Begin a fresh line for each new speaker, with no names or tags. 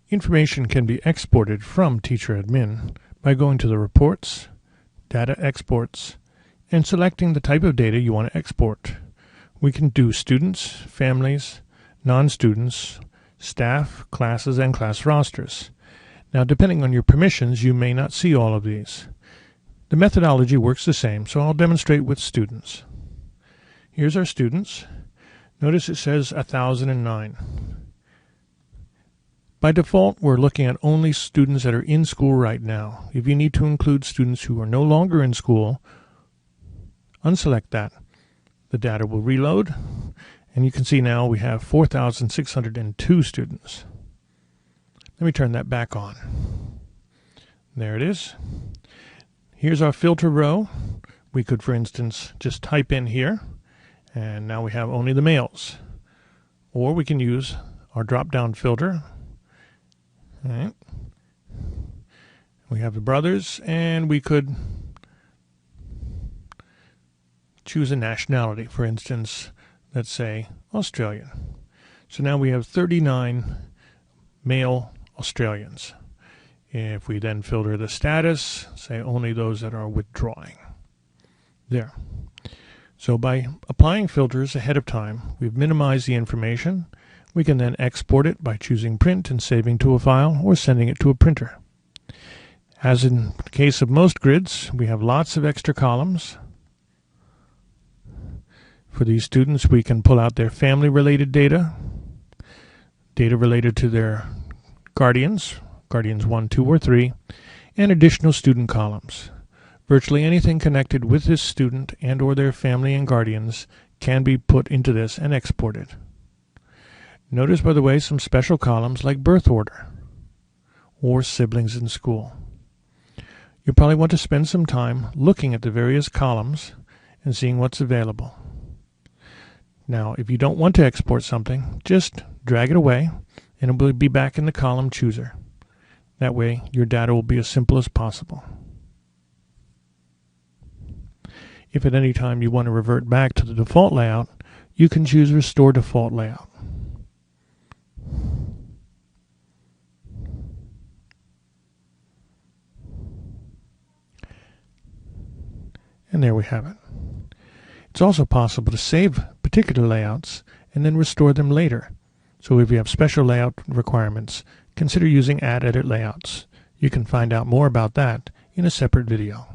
Information can be exported from TeacherAdmin by going to the Reports, Data Exports, and selecting the type of data you want to export. We can do students, families, non-students, staff, classes, and class rosters. Now, depending on your permissions, you may not see all of these. The methodology works the same, so I'll demonstrate with students. Here's our students. Notice it says 1009. By default, we're looking at only students that are in school right now. If you need to include students who are no longer in school, unselect that. The data will reload, and you can see now we have 4,602 students. Let me turn that back on. There it is. Here's our filter row. We could, for instance, just type in here, and now we have only the males. Or we can use our drop-down filter. All right. We have the brothers, and we could choose a nationality. For instance, let's say Australian. So now we have 39 male Australians. If we then filter the status, say only those that are withdrawing. There. So by applying filters ahead of time, we've minimized the information. We can then export it by choosing print and saving to a file or sending it to a printer. As in the case of most grids, we have lots of extra columns. For these students, we can pull out their family-related data, data related to their guardians 1, 2, or 3, and additional student columns. Virtually anything connected with this student and or their family and guardians can be put into this and exported. Notice, by the way, some special columns like birth order or siblings in school. You'll probably want to spend some time looking at the various columns and seeing what's available. Now, if you don't want to export something, just drag it away and it will be back in the column chooser. That way, your data will be as simple as possible. If at any time you want to revert back to the default layout, you can choose Restore Default Layout. And there we have it. It's also possible to save particular layouts and then restore them later. So if you have special layout requirements, consider using Add Edit Layouts. You can find out more about that in a separate video.